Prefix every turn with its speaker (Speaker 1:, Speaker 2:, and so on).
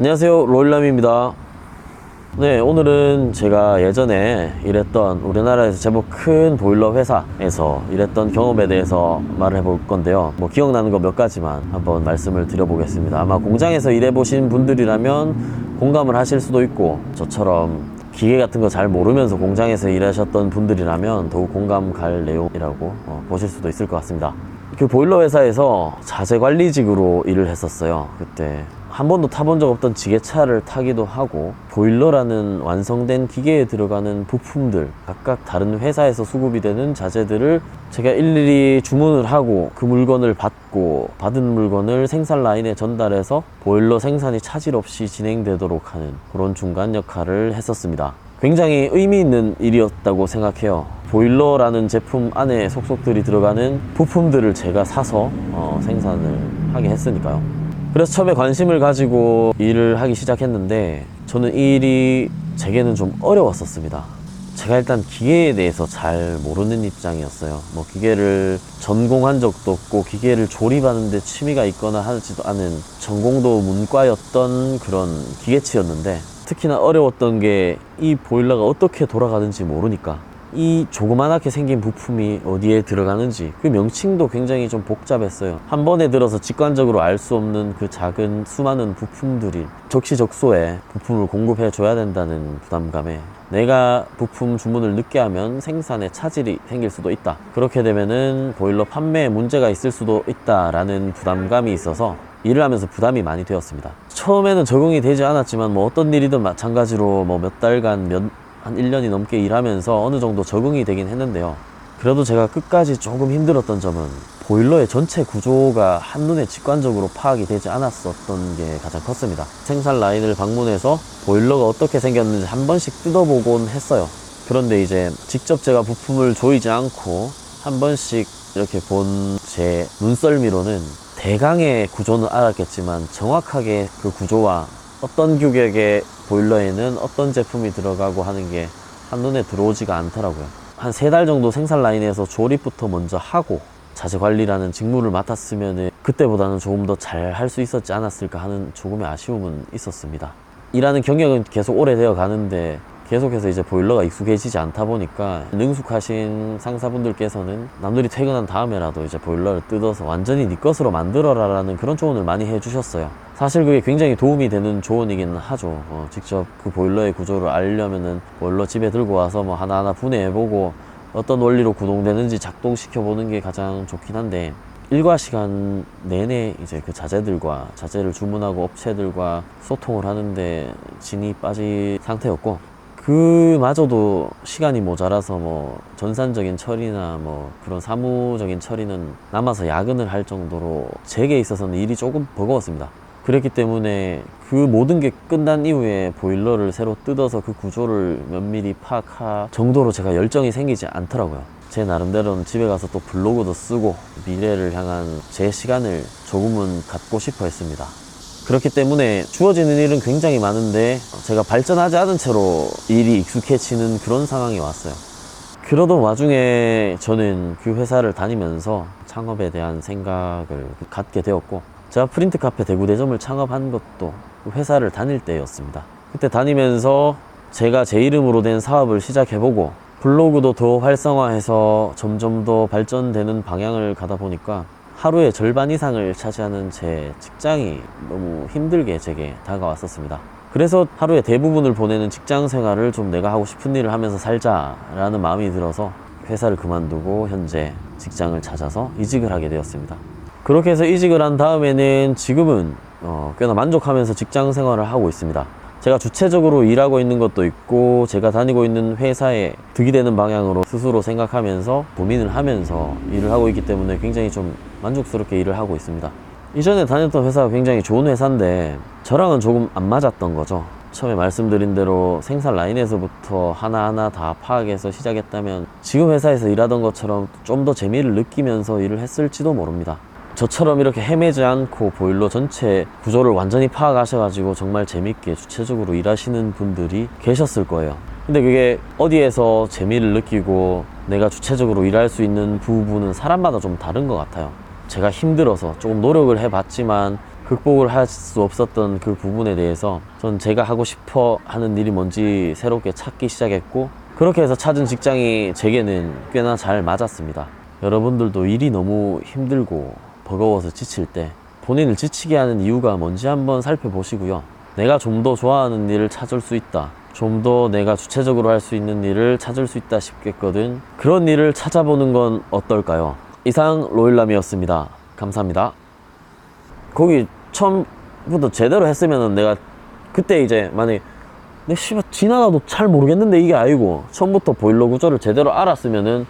Speaker 1: 안녕하세요, 로일남입니다. 네, 오늘은 제가 예전에 일했던 우리나라에서 제법 큰 보일러 회사에서 일했던 경험에 대해서 말을 해볼 건데요. 기억나는 거 몇 가지만 한번 말씀을 드려보겠습니다. 아마 공장에서 일해보신 분들이라면 공감을 하실 수도 있고, 저처럼 기계 같은 거 잘 모르면서 공장에서 일하셨던 분들이라면 더욱 공감 갈 내용이라고 보실 수도 있을 것 같습니다. 그 보일러 회사에서 자재관리직으로 일을 했었어요. 그때 한 번도 타본 적 없던 지게차를 타기도 하고, 보일러라는 완성된 기계에 들어가는 부품들, 각각 다른 회사에서 수급이 되는 자재들을 제가 일일이 주문을 하고 그 물건을 받고, 받은 물건을 생산 라인에 전달해서 보일러 생산이 차질 없이 진행되도록 하는 그런 중간 역할을 했었습니다. 굉장히 의미 있는 일이었다고 생각해요. 보일러라는 제품 안에 속속들이 들어가는 부품들을 제가 사서 생산을 하게 했으니까요. 그래서 처음에 관심을 가지고 일을 하기 시작했는데, 저는 이 일이 제게는 좀 어려웠었습니다. 제가 일단 기계에 대해서 잘 모르는 입장이었어요. 기계를 전공한 적도 없고, 기계를 조립하는 데 취미가 있거나 하지도 않은, 전공도 문과였던 그런 기계치였는데, 특히나 어려웠던 게 이 보일러가 어떻게 돌아가는지 모르니까, 이 조그만하게 생긴 부품이 어디에 들어가는지 그 명칭도 굉장히 좀 복잡했어요. 한 번에 들어서 직관적으로 알 수 없는 그 작은 수많은 부품들이 적시적소에 부품을 공급해 줘야 된다는 부담감에, 내가 부품 주문을 늦게 하면 생산에 차질이 생길 수도 있다, 그렇게 되면은 보일러 판매에 문제가 있을 수도 있다라는 부담감이 있어서 일을 하면서 부담이 많이 되었습니다. 처음에는 적응이 되지 않았지만 어떤 일이든 마찬가지로 몇 달간 한 1년이 넘게 일하면서 어느 정도 적응이 되긴 했는데요. 그래도 제가 끝까지 조금 힘들었던 점은 보일러의 전체 구조가 한눈에 직관적으로 파악이 되지 않았었던 게 가장 컸습니다. 생산 라인을 방문해서 보일러가 어떻게 생겼는지 한 번씩 뜯어보곤 했어요. 그런데 이제 직접 제가 부품을 조이지 않고 한 번씩 이렇게 본 제 눈썰미로는 대강의 구조는 알았겠지만, 정확하게 그 구조와 어떤 규격의 보일러에는 어떤 제품이 들어가고 하는 게 한눈에 들어오지가 않더라고요. 한 3달 정도 생산 라인에서 조립부터 먼저 하고 자재 관리라는 직무를 맡았으면 그때보다는 조금 더 잘 할 수 있었지 않았을까 하는 조금의 아쉬움은 있었습니다. 일하는 경력은 계속 오래되어 가는데, 계속해서 이제 보일러가 익숙해지지 않다 보니까 능숙하신 상사분들께서는 남들이 퇴근한 다음에라도 이제 보일러를 뜯어서 완전히 네 것으로 만들어라 라는 그런 조언을 많이 해주셨어요. 사실 그게 굉장히 도움이 되는 조언이긴 하죠. 직접 그 보일러의 구조를 알려면은 보일러 집에 들고 와서 하나하나 분해해보고 어떤 원리로 구동되는지 작동시켜보는 게 가장 좋긴 한데, 일과 시간 내내 이제 그 자재를 주문하고 업체들과 소통을 하는데 진이 빠진 상태였고, 그마저도 시간이 모자라서 전산적인 처리나 그런 사무적인 처리는 남아서 야근을 할 정도로 제게 있어서는 일이 조금 버거웠습니다. 그랬기 때문에 그 모든 게 끝난 이후에 보일러를 새로 뜯어서 그 구조를 면밀히 파악할 정도로 제가 열정이 생기지 않더라고요. 제 나름대로는 집에 가서 또 블로그도 쓰고 미래를 향한 제 시간을 조금은 갖고 싶어 했습니다. 그렇기 때문에 주어지는 일은 굉장히 많은데 제가 발전하지 않은 채로 일이 익숙해지는 그런 상황이 왔어요. 그러던 와중에 저는 그 회사를 다니면서 창업에 대한 생각을 갖게 되었고, 제가 프린트 카페 대구대점을 창업한 것도 그 회사를 다닐 때였습니다. 그때 다니면서 제가 제 이름으로 된 사업을 시작해보고, 블로그도 더 활성화해서 점점 더 발전되는 방향을 가다 보니까 하루의 절반 이상을 차지하는 제 직장이 너무 힘들게 제게 다가왔었습니다. 그래서 하루의 대부분을 보내는 직장 생활을 좀 내가 하고 싶은 일을 하면서 살자라는 마음이 들어서 회사를 그만두고 현재 직장을 찾아서 이직을 하게 되었습니다. 그렇게 해서 이직을 한 다음에는 지금은 꽤나 만족하면서 직장 생활을 하고 있습니다. 제가 주체적으로 일하고 있는 것도 있고, 제가 다니고 있는 회사에 득이 되는 방향으로 스스로 생각하면서 고민을 하면서 일을 하고 있기 때문에 굉장히 좀 만족스럽게 일을 하고 있습니다. 이전에 다녔던 회사가 굉장히 좋은 회사인데 저랑은 조금 안 맞았던 거죠. 처음에 말씀드린 대로 생산 라인에서부터 하나하나 다 파악해서 시작했다면 지금 회사에서 일하던 것처럼 좀 더 재미를 느끼면서 일을 했을지도 모릅니다. 저처럼 이렇게 헤매지 않고 보일러 전체 구조를 완전히 파악하셔가지고 정말 재밌게 주체적으로 일하시는 분들이 계셨을 거예요. 근데 그게 어디에서 재미를 느끼고 내가 주체적으로 일할 수 있는 부분은 사람마다 좀 다른 것 같아요. 제가 힘들어서 조금 노력을 해봤지만 그 극복을 할 수 없었던 그 부분에 대해서 전 제가 하고 싶어 하는 일이 뭔지 새롭게 찾기 시작했고, 그렇게 해서 찾은 직장이 제게는 꽤나 잘 맞았습니다. 여러분들도 일이 너무 힘들고 버거워서 지칠 때 본인을 지치게 하는 이유가 뭔지 한번 살펴보시고요. 내가 좀 더 좋아하는 일을 찾을 수 있다, 좀 더 내가 주체적으로 할 수 있는 일을 찾을 수 있다 싶겠거든. 그런 일을 찾아보는 건 어떨까요? 이상 로일남이었습니다. 감사합니다. 거기 처음부터 제대로 했으면은 내가 그때 이제 만약에 내 씨발 지나가도 잘 모르겠는데 이게 아니고 처음부터 보일러 구조를 제대로 알았으면은